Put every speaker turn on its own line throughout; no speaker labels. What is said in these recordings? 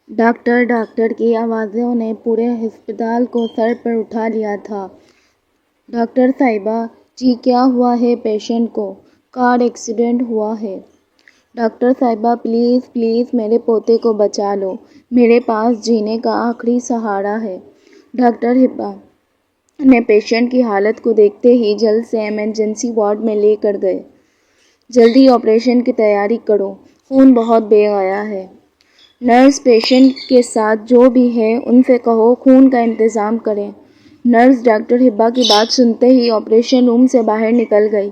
Doctor doctor کی آوازوں نے پورے ہسپتال کو سر پر اٹھا لیا تھا۔ ڈاکٹر صاحبہ، جی کیا ہوا ہے پیشنٹ کو؟ کار ایکسیڈنٹ ہوا ہے۔ ڈاکٹر صاحبہ پلیز پلیز میرے پوتے کو بچا لو، میرے پاس جینے کا آخری سہارا ہے۔ ڈاکٹر ہبا نے پیشنٹ کی حالت کو دیکھتے ہی جلد سے ایمرجنسی وارڈ میں لے کر گئے۔ جلدی آپریشن کی تیاری کرو، خون بہت بہہ گیا ہے۔ نرس پیشنٹ کے ساتھ جو بھی ہے ان سے کہو خون کا انتظام کریں۔ نرس ڈاکٹر ہبا کی بات سنتے ہی آپریشن روم سے باہر نکل گئی۔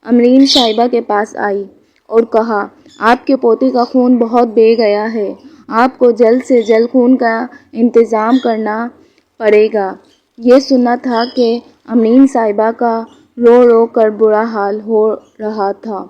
امرین صاحبہ کے پاس آئی اور کہا، آپ کے پوتے کا خون بہت بہہ گیا ہے، آپ کو جلد سے جلد خون کا انتظام کرنا پڑے گا۔ یہ سنا تھا کہ امرین صاحبہ کا رو رو کر برا حال ہو رہا تھا۔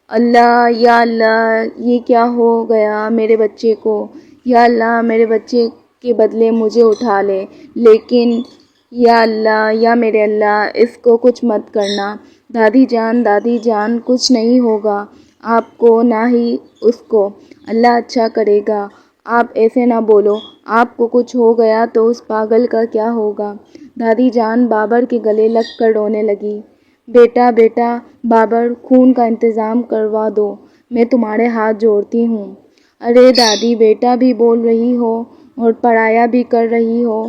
اللہ یا اللہ، یہ کیا ہو گیا میرے بچے کو؟ یا اللہ میرے بچے کے بدلے مجھے اٹھا لے، لیکن یا اللہ یا میرے اللہ اس کو کچھ مت کرنا۔ دادی جان کچھ نہیں ہوگا آپ کو نہ ہی اس کو، اللہ اچھا کرے گا۔ آپ ایسے نہ بولو، آپ کو کچھ ہو گیا تو اس پاگل کا کیا ہوگا؟ دادی جان بابر کے گلے لگ کر رونے لگی۔ بیٹا بیٹا بابر، خون کا انتظام کروا دو، میں تمہارے ہاتھ جوڑتی ہوں۔ ارے دادی، بیٹا بھی بول رہی ہو اور پڑھایا بھی کر رہی ہو۔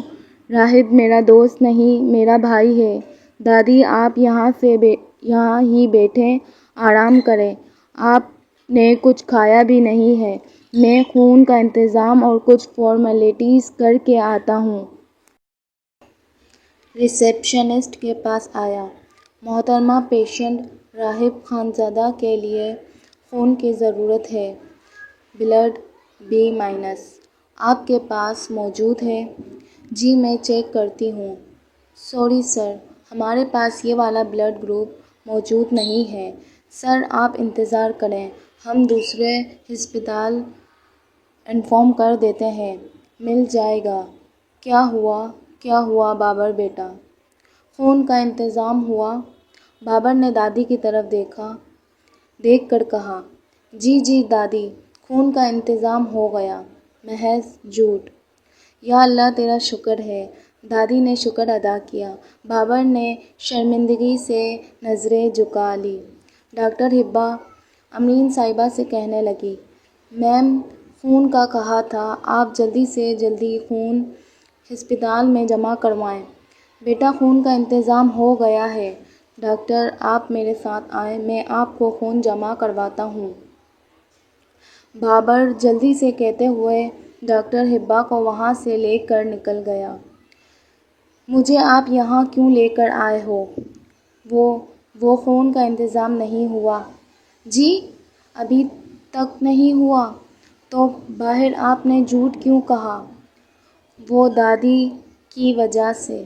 راہب میرا دوست نہیں، میرا بھائی ہے۔ دادی آپ یہاں ہی بیٹھیں، آرام کریں، آپ نے کچھ کھایا بھی نہیں ہے۔ میں خون کا انتظام اور کچھ فارمیلٹیز کر کے آتا ہوں۔ ریسیپشنسٹ کے پاس آیا۔ محترمہ، پیشنٹ راہب خانزادہ کے لیے خون کی ضرورت ہے، بلڈ B-۔ آپ کے پاس موجود ہے؟ جی میں چیک کرتی ہوں۔ سوری سر، ہمارے پاس یہ والا بلڈ گروپ موجود نہیں ہے۔ سر آپ انتظار کریں، ہم دوسرے ہسپتال انفارم کر دیتے ہیں، مل جائے گا۔ کیا ہوا بابر بیٹا؟ خون کا انتظام ہوا؟ بابر نے دادی کی طرف دیکھ کر کہا، جی دادی، خون کا انتظام ہو گیا، محض جھوٹ۔ یا اللہ تیرا شکر ہے۔ دادی نے شکر ادا کیا۔ بابر نے شرمندگی سے نظریں جھکا لیں۔ ڈاکٹر ہبا امرین صاحبہ سے کہنے لگی، میم خون کا کہا تھا، آپ جلدی سے جلدی خون ہسپتال میں جمع کروائیں۔ بیٹا خون کا انتظام ہو گیا ہے۔ ڈاکٹر آپ میرے ساتھ آئیں، میں آپ کو خون جمع کرواتا ہوں۔ بابر جلدی سے کہتے ہوئے ڈاکٹر ہبا کو وہاں سے لے کر نکل گیا۔ مجھے آپ یہاں کیوں لے کر آئے ہو؟ وہ خون کا انتظام نہیں ہوا۔ جی ابھی تک نہیں ہوا؟ تو باہر آپ نے جھوٹ کیوں کہا؟ وہ دادی کی وجہ سے،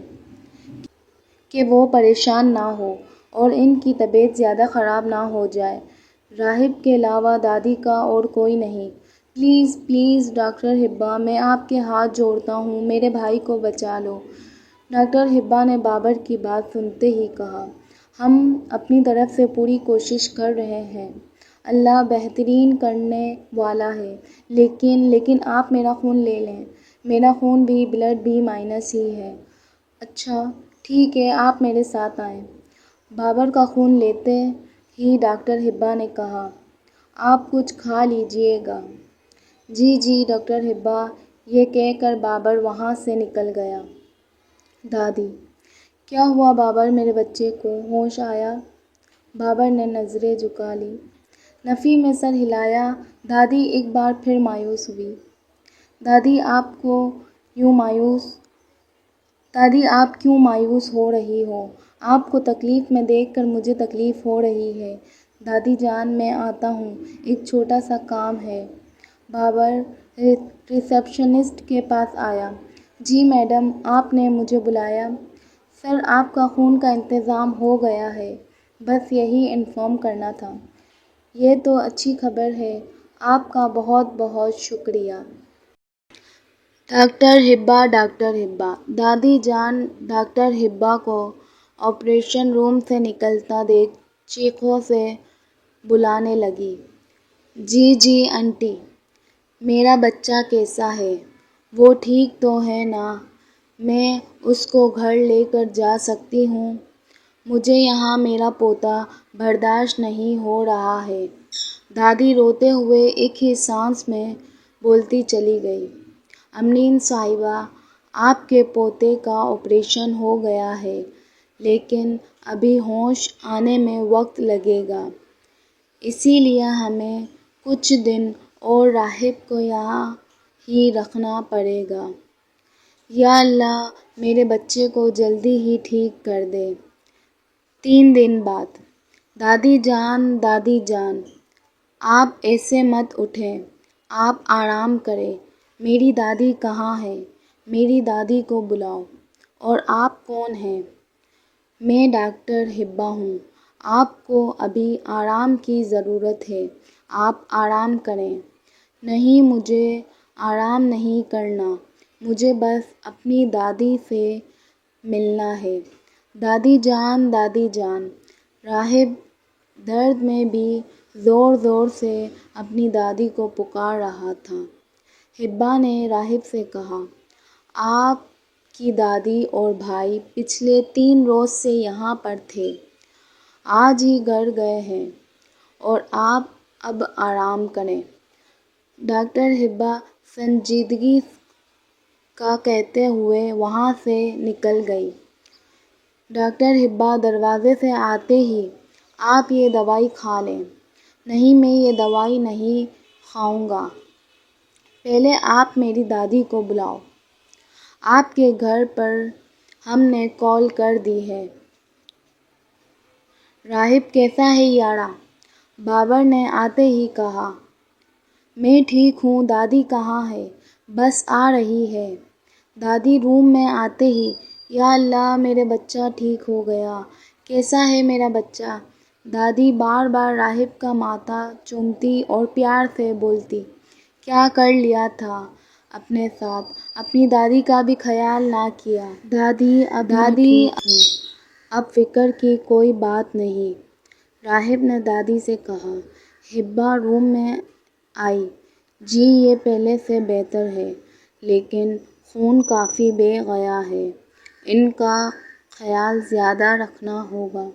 کہ وہ پریشان نہ ہو اور ان کی طبیعت زیادہ خراب نہ ہو جائے۔ راہب کے علاوہ دادی کا اور کوئی نہیں۔ پلیز پلیز ڈاکٹر ہبا، میں آپ کے ہاتھ جوڑتا ہوں، میرے بھائی کو بچا لو۔ ڈاکٹر ہبا نے بابر کی بات سنتے ہی کہا، ہم اپنی طرف سے پوری کوشش کر رہے ہیں، اللہ بہترین کرنے والا ہے، لیکن آپ میرا خون لے لیں، میرا خون بھی بلڈ B- ہی ہے۔ اچھا ٹھیک ہے، آپ میرے ساتھ آئیں۔ بابر کا خون لیتے ہی ڈاکٹر ہبا نے کہا، آپ کچھ کھا لیجئے گا۔ جی ڈاکٹر ہبا، یہ کہہ کر بابر وہاں سے نکل گیا۔ دادی، کیا ہوا بابر میرے بچے کو؟ ہوش آیا؟ بابر نے نظریں جھکا لیں۔ نفی میں سر ہلایا۔ دادی ایک بار پھر مایوس ہوئی۔ دادی آپ کیوں مایوس ہو رہی ہو؟ آپ کو تکلیف میں دیکھ کر مجھے تکلیف ہو رہی ہے۔ دادی جان میں آتا ہوں، ایک چھوٹا سا کام ہے۔ بابر ریسیپشنسٹ کے پاس آیا۔ جی میڈم، آپ نے مجھے بلایا؟ سر آپ کا خون کا انتظام ہو گیا ہے، بس یہی انفارم کرنا تھا۔ یہ تو اچھی خبر ہے، آپ کا بہت بہت شکریہ۔ ڈاکٹر ہبا، دادی جان ڈاکٹر ہبا کو آپریشن روم سے نکلتا دیکھ چیخوں سے بلانے لگی، جی آنٹی، میرا بچہ کیسا ہے؟ وہ ٹھیک تو ہے نا؟ میں اس کو گھر لے کر جا سکتی ہوں؟ مجھے یہاں میرا پوتا برداشت نہیں ہو رہا ہے۔ دادی روتے ہوئے ایک ہی سانس میں بولتی چلی گئی۔ امین صاحبہ، آپ کے پوتے کا آپریشن ہو گیا ہے، لیکن ابھی ہوش آنے میں وقت لگے گا، اسی لیے ہمیں کچھ دن اور راہب کو یہاں ہی رکھنا پڑے گا۔ یا اللہ میرے بچے کو جلدی ہی ٹھیک کر دے۔ 3 دن بعد۔ دادی جان، آپ ایسے مت اٹھیں، آپ آرام کریں۔ میری دادی کہاں ہے؟ میری دادی کو بلاؤ۔ اور آپ کون ہیں؟ میں ڈاکٹر ہبہ ہوں۔ آپ کو ابھی آرام کی ضرورت ہے، آپ آرام کریں۔ نہیں، مجھے آرام نہیں کرنا، مجھے بس اپنی دادی سے ملنا ہے۔ دادی جان۔ راہب درد میں بھی زور زور سے اپنی دادی کو پکار رہا تھا۔ ہبہ نے راہب سے کہا، آپ کی دادی اور بھائی پچھلے 3 روز سے یہاں پر تھے، آج ہی گھر گئے ہیں، اور آپ اب آرام کریں۔ ڈاکٹر ہبہ سنجیدگی کا کہتے ہوئے وہاں سے نکل گئی۔ ڈاکٹر ہبہ دروازے سے آتے ہی، آپ یہ دوائی کھا لیں۔ نہیں، میں یہ دوائی نہیں کھاؤں گا، پہلے آپ میری دادی کو بلاؤ۔ آپ کے گھر پر ہم نے کال کر دی ہے۔ راہب کیسا ہے یارا؟ بابر نے آتے ہی کہا۔ میں ٹھیک ہوں، دادی کہاں ہے؟ بس آ رہی ہے۔ دادی روم میں آتے ہی، یا اللہ میرا بچہ ٹھیک ہو گیا، کیسا ہے میرا بچہ؟ دادی بار بار راہب کا ماتھا چومتی اور پیار سے بولتی، کیا کر لیا تھا اپنے ساتھ، اپنی دادی کا بھی خیال نہ کیا۔ دادی اب فکر کی کوئی بات نہیں، راہب نے دادی سے کہا۔ ہبہ روم میں آئی۔ جی یہ پہلے سے بہتر ہے، لیکن خون کافی بہہ گیا ہے، ان کا خیال زیادہ رکھنا ہوگا۔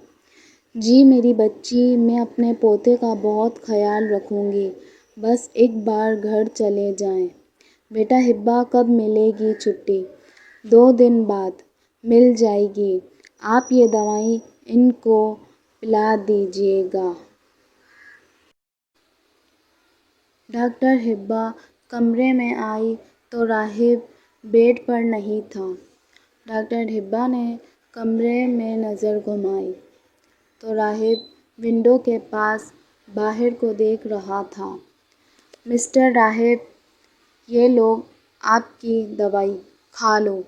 جی میری بچی، میں اپنے پوتے کا بہت خیال رکھوں گی، بس ایک بار گھر چلے جائیں۔ بیٹا ہبہ کب ملے گی چھٹی؟ 2 دن بعد مل جائے گی۔ آپ یہ دوائی ان کو پلا دیجیے گا۔ ڈاکٹر ہبہ کمرے میں آئی تو راہب بیڈ پر نہیں تھا۔ ڈاکٹر ہبہ نے کمرے میں نظر گھمائی تو راہب ونڈو کے پاس باہر کو دیکھ رہا تھا۔ مسٹر راہب، یہ لو آپ کی دوائی، کھا لو۔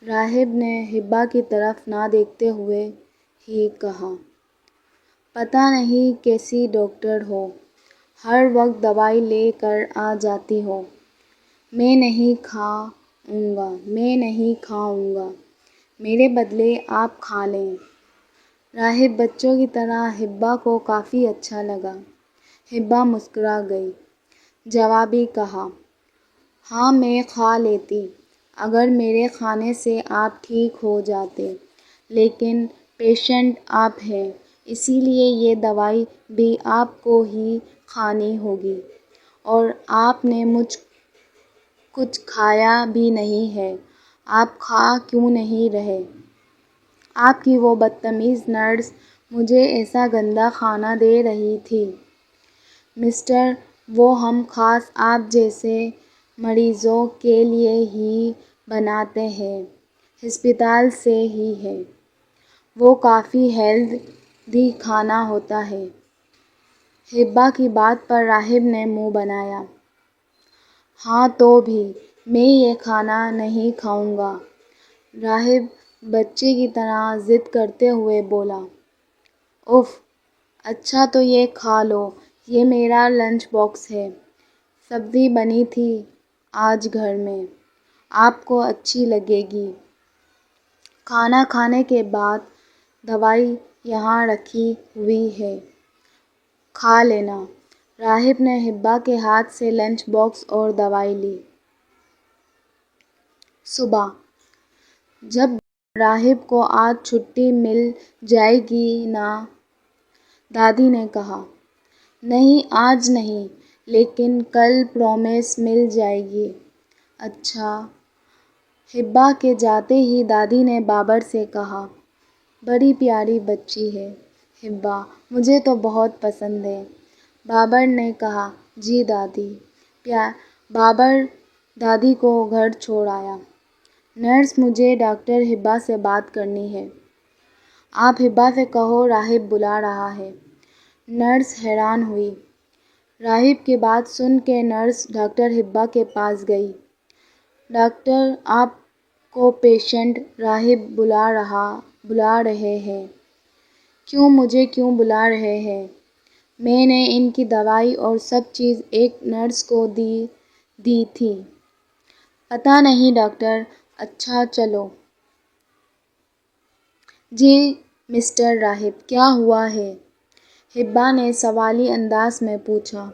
راہب نے ہبہ کی طرف نہ دیکھتے ہوئے ہی کہا، پتہ نہیں کیسی ڈاکٹر ہو، ہر وقت دوائی لے کر آ جاتی ہو۔ میں نہیں کھاؤں گا، میرے بدلے آپ کھا لیں۔ راہب بچوں کی طرح ہبہ کو کافی اچھا لگا۔ ہبہ مسکرا گئی، جوابی کہا، ہاں میں کھا لیتی اگر میرے کھانے سے آپ ٹھیک ہو جاتے، لیکن پیشنٹ آپ ہیں، اسی لیے یہ دوائی بھی آپ کو ہی کھانی ہوگی، اور آپ نے کچھ کھایا بھی نہیں ہے، آپ کھا کیوں نہیں رہے؟ آپ کی وہ بدتمیز نرس مجھے ایسا گندا کھانا دے رہی تھی۔ مسٹر، وہ ہم خاص آپ جیسے مریضوں کے لیے ہی بناتے ہیں، ہسپتال سے ہی ہے، وہ کافی ہیلدی کھانا ہوتا ہے۔ ہبہ کی بات پر راہب نے منہ بنایا۔ ہاں تو بھی میں یہ کھانا نہیں کھاؤں گا، راہب بچے کی طرح ضد کرتے ہوئے بولا۔ اف، اچھا تو یہ کھا لو، یہ میرا لنچ باکس ہے، سبزی بنی تھی آج گھر میں، آپ کو اچھی لگے گی۔ کھانا کھانے کے بعد دوائی یہاں رکھی ہوئی ہے، کھا لینا۔ راہب نے ہبا کے ہاتھ سے لنچ باکس اور دوائی لی۔ صبح جب راہب کو آج چھٹی مل جائے گی نا؟ دادی نے کہا۔ نہیں آج نہیں، لیکن کل پرومس مل جائے گی۔ اچھا۔ ہبا کے جاتے ہی دادی نے بابر سے کہا، بڑی پیاری بچی ہے ہبا، مجھے تو بہت پسند ہے۔ بابر نے کہا، جی دادی۔ بابر دادی کو گھر چھوڑ آیا۔ نرس، مجھے ڈاکٹر ہبا سے بات کرنی ہے۔ آپ ہبا سے کہو راہب بلا رہا ہے۔ نرس حیران ہوئی۔ راہب کی بات سن کے نرس ڈاکٹر ہبا کے پاس گئی۔ ڈاکٹر، آپ کو پیشنٹ راہب بلا رہے ہیں۔ کیوں؟ مجھے کیوں بلا رہے ہیں؟ میں نے ان کی دوائی اور سب چیز ایک نرس کو دی تھی۔ پتہ نہیں ڈاکٹر۔ اچھا چلو۔ جی مسٹر راہب، کیا ہوا ہے؟ ہبا نے سوالی انداز میں پوچھا۔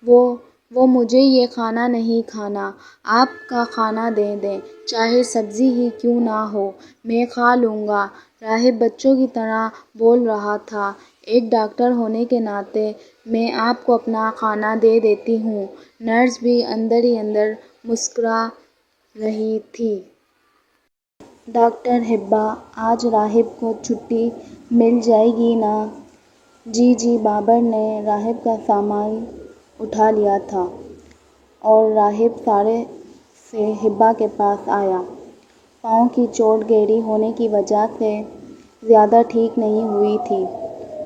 وہ مجھے یہ کھانا نہیں کھانا، آپ کا کھانا دے دیں، چاہے سبزی ہی کیوں نہ ہو، میں کھا لوں گا۔ راہب بچوں کی طرح بول رہا تھا۔ ایک ڈاکٹر ہونے کے ناطے میں آپ کو اپنا کھانا دے دیتی ہوں۔ نرس بھی اندر ہی اندر مسکرا رہی تھی۔ ڈاکٹر ہبا، آج راہب کو چھٹی مل جائے گی نا؟ جی۔ بابر نے راہب کا سامان اٹھا لیا تھا اور راہب سارے سے ہبا کے پاس آیا۔ پاؤں کی چوٹ گہری ہونے کی وجہ سے زیادہ ٹھیک نہیں ہوئی تھی۔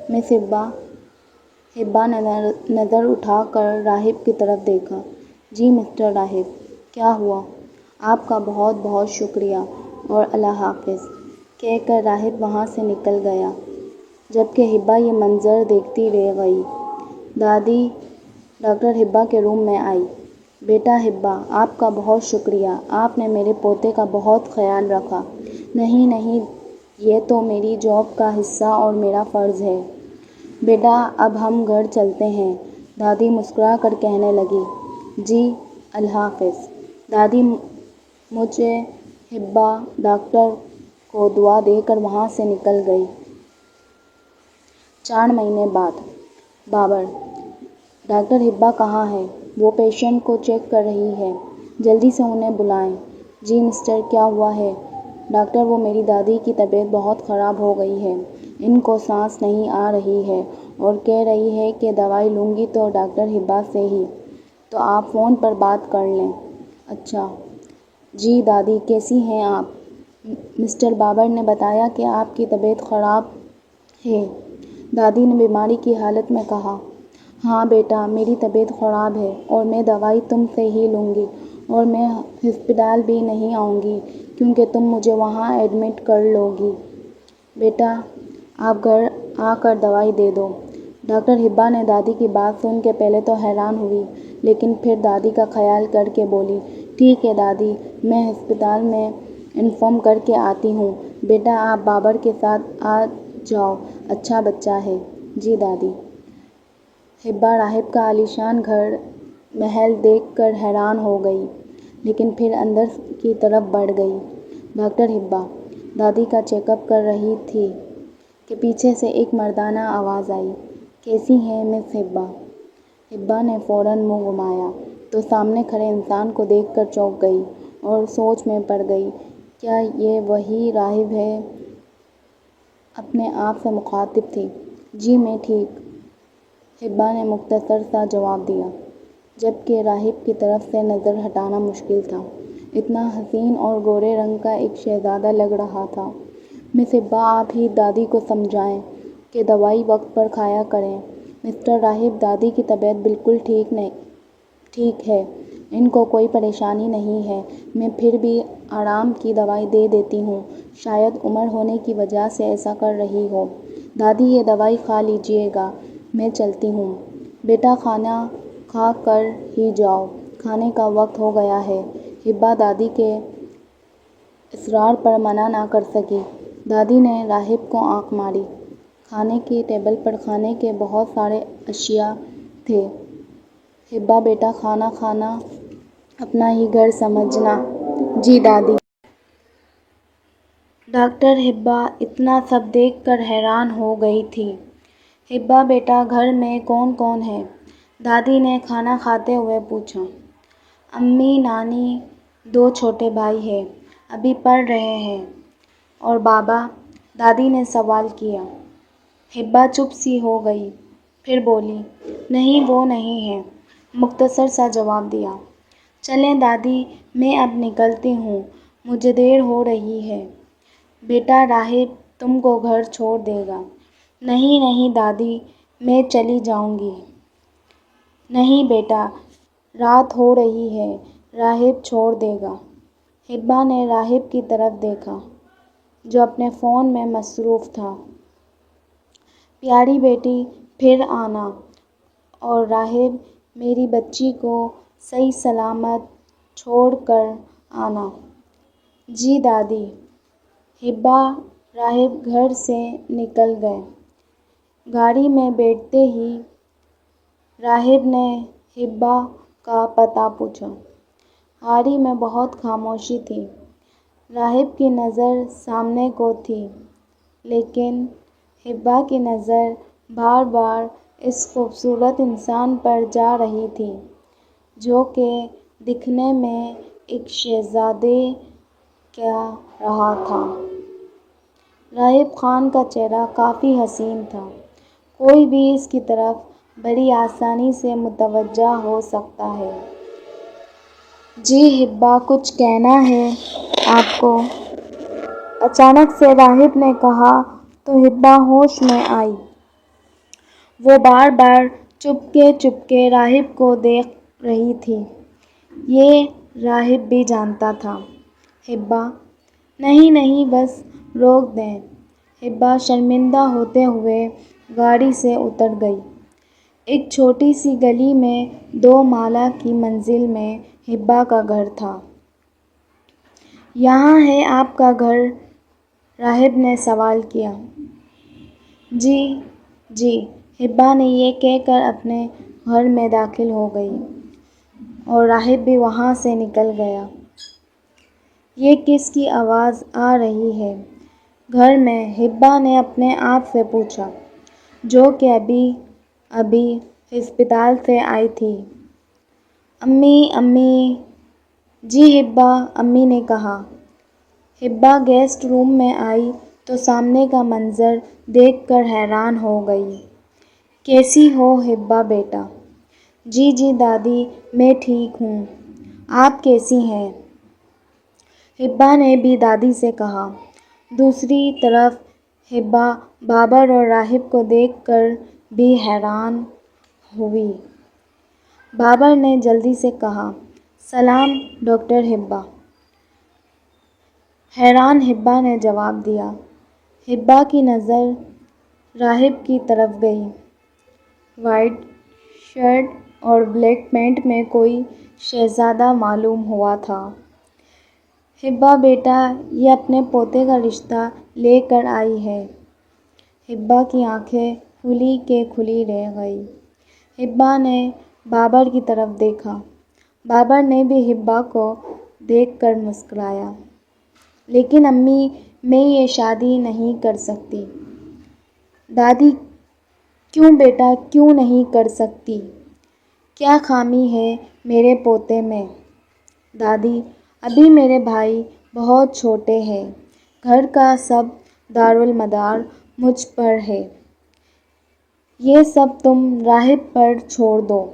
مس ہبا۔ ہبا نے نظر اٹھا کر راہب کی طرف دیکھا۔ جی مسٹر راہب، کیا ہوا؟ آپ کا بہت بہت شکریہ اور اللہ حافظ، کہہ کر راہب وہاں سے نکل گیا، جبکہ ہبا یہ منظر دیکھتی رہ گئی۔ دادی ڈاکٹر ہبا کے روم میں آئی۔ بیٹا ہبا، آپ کا بہت شکریہ، آپ نے میرے پوتے کا بہت خیال رکھا۔ نہیں، یہ تو میری جاب کا حصہ اور میرا فرض ہے۔ بیٹا اب ہم گھر چلتے ہیں، دادی مسکرا کر کہنے لگی۔ جی اللہ حافظ۔ دادی مجھے ہبا ڈاکٹر کو دعا دے کر وہاں سے نکل گئی۔ 4 مہینے بعد بابر۔ ڈاکٹر ہبا کہاں ہے؟ وہ پیشنٹ کو چیک کر رہی ہے، جلدی سے انہیں بلائیں۔ جی مسٹر، کیا ہوا ہے؟ ڈاکٹر، وہ میری دادی کی طبیعت بہت خراب ہو گئی ہے، ان کو سانس نہیں آ رہی ہے اور کہہ رہی ہے کہ دوائی لوں گی تو ڈاکٹر ہبا سے ہی، تو آپ فون پر بات کر لیں۔ اچھا۔ جی دادی، کیسی ہیں آپ؟ مسٹر بابر نے بتایا کہ آپ کی طبیعت خراب ہے۔ دادی نے بیماری کی حالت میں کہا۔ ہاں بیٹا، میری طبیعت خراب ہے اور میں دوائی تم سے ہی لوں گی اور میں ہسپتال بھی نہیں آؤں گی کیونکہ تم مجھے وہاں ایڈمٹ کر لو گی۔ بیٹا آپ گھر آ کر دوائی دے دو۔ ڈاکٹر ہبا نے دادی کی بات سن کے پہلے تو حیران ہوئی، لیکن پھر دادی کا خیال کر کے بولی، ٹھیک ہے دادی، میں ہسپتال میں انفارم کر کے آتی ہوں۔ بیٹا آپ بابر کے ساتھ آ جاؤ، اچھا بچہ ہے۔ جی دادی۔ ہبا راہب کا عالیشان گھر محل دیکھ کر حیران ہو گئی، لیکن پھر اندر کی طرف بڑھ گئی۔ ڈاکٹر ہبا دادی کا چیک اپ کر رہی تھی کہ پیچھے سے ایک مردانہ آواز آئی، کیسی ہیں مس ہبا؟ ہبا نے فوراً منہ گھمایا تو سامنے کھڑے انسان کو دیکھ کر چونک گئی اور سوچ میں پڑ گئی، کیا یہ وہی راہب ہے؟ اپنے آپ سے مخاطب تھی۔ جی میں ٹھیک، ہبا نے مختصر سا جواب دیا، جبکہ راہب کی طرف سے نظر ہٹانا مشکل تھا، اتنا حسین اور گورے رنگ کا ایک شہزادہ لگ رہا تھا۔ مس ہبا آپ ہی دادی کو سمجھائیں کہ دوائی وقت پر کھایا کریں۔ مسٹر راہب دادی کی طبیعت بالکل ٹھیک ہے، ان کو کوئی پریشانی نہیں ہے، میں پھر بھی آرام کی دوائی دے دیتی ہوں، شاید عمر ہونے کی وجہ سے ایسا کر رہی ہو۔ دادی یہ دوائی کھا لیجیے گا، میں چلتی ہوں۔ بیٹا کھانا کھا کر ہی جاؤ، کھانے کا وقت ہو گیا ہے۔ ہبا دادی کے اصرار پر منع نہ کر سکی۔ دادی نے راہب کو آنکھ ماری۔ کھانے کی ٹیبل پر کھانے کے بہت سارے اشیاء تھے۔ ہبا بیٹا کھانا کھانا اپنا ہی گھر سمجھنا۔ جی دادی۔ ڈاکٹر ہبا اتنا سب دیکھ کر حیران ہو گئی تھی۔ ہبا بیٹا گھر میں کون کون ہے؟ دادی نے کھانا کھاتے ہوئے پوچھا۔ امی، نانی، 2 چھوٹے بھائی ہیں، ابھی پڑھ رہے ہیں۔ اور بابا؟ دادی نے سوال کیا۔ ہبا چپ سی ہو گئی، پھر بولی، نہیں وہ نہیں ہیں، مختصر سا جواب دیا۔ چلیں دادی، میں اب نکلتی ہوں، مجھے دیر ہو رہی ہے۔ بیٹا راہب تم کو گھر چھوڑ دے گا۔ نہیں نہیں دادی، میں چلی جاؤں گی۔ نہیں بیٹا، رات ہو رہی ہے، راہب چھوڑ دے گا۔ ہبا نے راہب کی طرف دیکھا جو اپنے فون میں مصروف تھا۔ پیاری بیٹی، پھر آنا، اور راہب میری بچی کو صحیح سلامت چھوڑ کر آنا۔ جی دادی۔ ہبا راہب گھر سے نکل گئے۔ گاڑی میں بیٹھتے ہی راہب نے ہبا کا پتہ پوچھا۔ گاڑی میں بہت خاموشی تھی۔ راہب کی نظر سامنے کو تھی، لیکن ہبا کی نظر بار بار اس خوبصورت انسان پر جا رہی تھی جو کہ دکھنے میں ایک شہزادے کا رہا تھا۔ راہب خان کا چہرہ کافی حسین تھا، کوئی بھی اس کی طرف بڑی آسانی سے متوجہ ہو سکتا ہے۔ جی ہبا، کچھ کہنا ہے آپ کو؟ اچانک سے راہب نے کہا تو ہبا ہوش میں آئی۔ وہ بار بار چپکے راہب کو دیکھ رہی تھی۔ یہ راہب بھی جانتا تھا۔ ہبا، نہیں نہیں بس روک دیں۔ ہبا شرمندہ ہوتے ہوئے گاڑی سے اتر گئی۔ ایک چھوٹی سی گلی میں 2 مالا کی منزل میں ہبا کا گھر تھا۔ یہاں ہے آپ کا گھر؟ راہب نے سوال کیا۔ جی جی، ہبا نے یہ کہہ کر اپنے گھر میں داخل ہو گئی، اور راہب بھی وہاں سے نکل گیا۔ یہ کس کی آواز آ رہی ہے گھر میں؟ ہبا نے اپنے آپ سے پوچھا، جو کہ ابھی ہسپتال سے آئی تھی۔ امی امی۔ جی ہبا، امی نے کہا۔ ہبا گیسٹ روم میں آئی تو سامنے کا منظر دیکھ کر حیران ہو گئی۔ کیسی ہو ہبا بیٹا؟ جی جی دادی، میں ٹھیک ہوں، آپ کیسی ہیں؟ ہبا نے بھی دادی سے کہا۔ دوسری طرف ہبا بابر اور راہب کو دیکھ کر بھی حیران ہوئی۔ بابر نے جلدی سے کہا، سلام ڈاکٹر ہبا۔ حیران ہبا نے جواب دیا۔ ہبا کی نظر راہب کی طرف گئی۔ وائٹ شرٹ اور بلیک پینٹ میں کوئی شہزادہ معلوم ہوا تھا۔ ہبا بیٹا، یہ اپنے پوتے کا رشتہ لے کر آئی ہے۔ ہبا کی آنکھیں کھلی کہ کھلی رہ گئیں۔ ہبا نے بابر کی طرف دیکھا۔ بابر نے بھی ہبا کو دیکھ کر مسکرایا۔ لیکن امی، میں یہ شادی نہیں کر سکتی۔ دادی، کیوں بیٹا کیوں نہیں کر سکتی؟ کیا خامی ہے میرے پوتے میں؟ دادی، ابھی میرے بھائی بہت چھوٹے ہیں، گھر کا سب دارالمدار مجھ پر ہے۔ یہ سب تم راہب پر چھوڑ دو،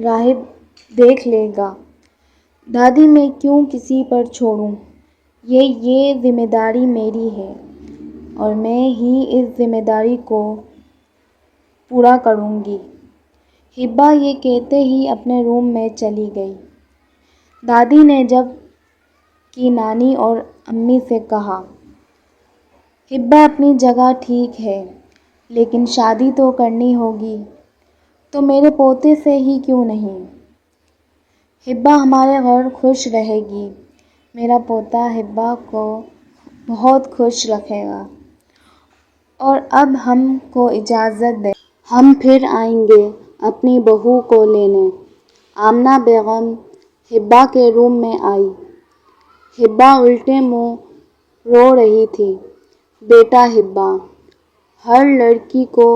راہب دیکھ لے گا۔ دادی، میں کیوں کسی پر چھوڑوں؟ یہ ذمہ داری میری ہے، اور میں ہی اس ذمہ داری کو پورا کروں گی۔ ہبا یہ کہتے ہی اپنے روم میں چلی گئی۔ دادی نے جب کہ نانی اور امی سے کہا، ہبا اپنی جگہ ٹھیک ہے، لیکن شادی تو کرنی ہوگی، تو میرے پوتے سے ہی کیوں نہیں؟ ہبا ہمارے گھر خوش رہے گی، میرا پوتا ہبا کو بہت خوش رکھے گا۔ اور اب ہم کو اجازت دیں، ہم پھر آئیں گے۔ اپنی بہو کو لینے۔ آمنہ بیگم حبا کے روم میں آئی۔ حبا الٹے منہ رو رہی تھی۔ بیٹا حبا، ہر لڑکی کو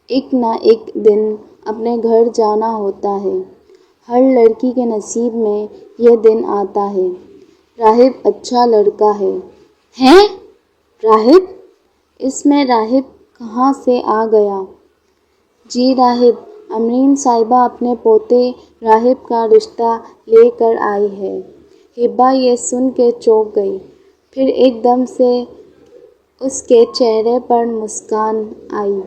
ایک نہ ایک دن اپنے گھر جانا ہوتا ہے۔ ہر لڑکی کے نصیب میں یہ دن آتا ہے۔ راہب اچھا لڑکا ہے۔ ہیں؟ راہب؟ اس میں راہب کہاں سے آ گیا؟ جی راہب، امرین صاحبہ اپنے پوتے راہب کا رشتہ لے کر آئی ہے۔ حبا یہ سن کے چونک گئی، پھر ایک دم سے اس کے چہرے پر مسکان آئی۔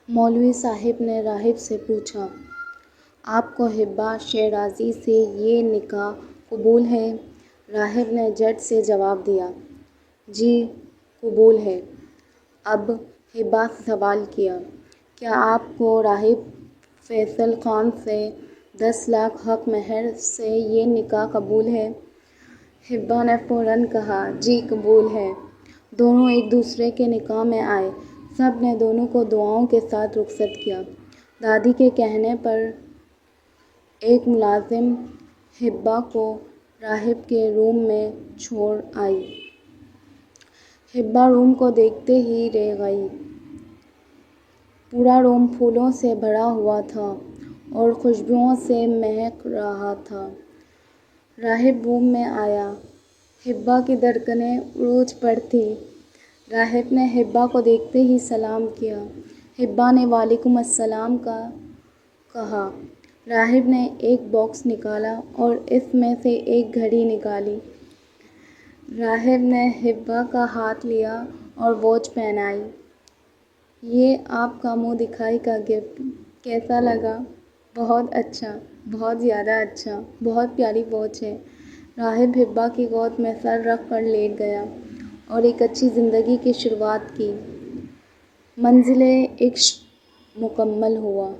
مولوی صاحب نے راہب سے پوچھا، آپ کو حبا شیرازی سے یہ نکاح قبول ہے؟ راہب نے جھٹ سے جواب دیا، جی قبول ہے۔ اب حبا سے سوال کیا، کیا آپ کو راہب فیصل خان سے 10 لاکھ حق مہر سے یہ نکاح قبول ہے؟ حبا نے فوراً کہا، جی قبول ہے۔ دونوں ایک دوسرے کے نکاح میں آئے۔ سب نے دونوں کو دعاؤں کے ساتھ رخصت کیا۔ دادی کے کہنے پر ایک ملازم حبا کو راہب کے روم میں چھوڑ آئی۔ حبا روم کو دیکھتے ہی رہ گئی۔ پورا روم پھولوں سے بھرا ہوا تھا اور خوشبوؤں سے مہک رہا تھا۔ راہب روم میں آیا۔ حبا کی دھڑکنیں عروج پر تھیں۔ راہب نے حبا کو دیکھتے ہی سلام کیا۔ حبا نے وعلیکم السلام کہا۔ راہب نے ایک باکس نکالا اور اس میں سے ایک گھڑی نکالی۔ راہب نے حبا کا ہاتھ لیا اور واچ پہنائی۔ یہ آپ کا منہ دکھائی کا گفٹ کیسا لگا؟ بہت اچھا، بہت زیادہ اچھا، بہت پیاری واچ ہے۔ راہب حبا کی گود میں سر رکھ کر لیٹ گیا اور ایک اچھی زندگی کی شروعات کی۔ منزلِ عشق مکمل ہوا۔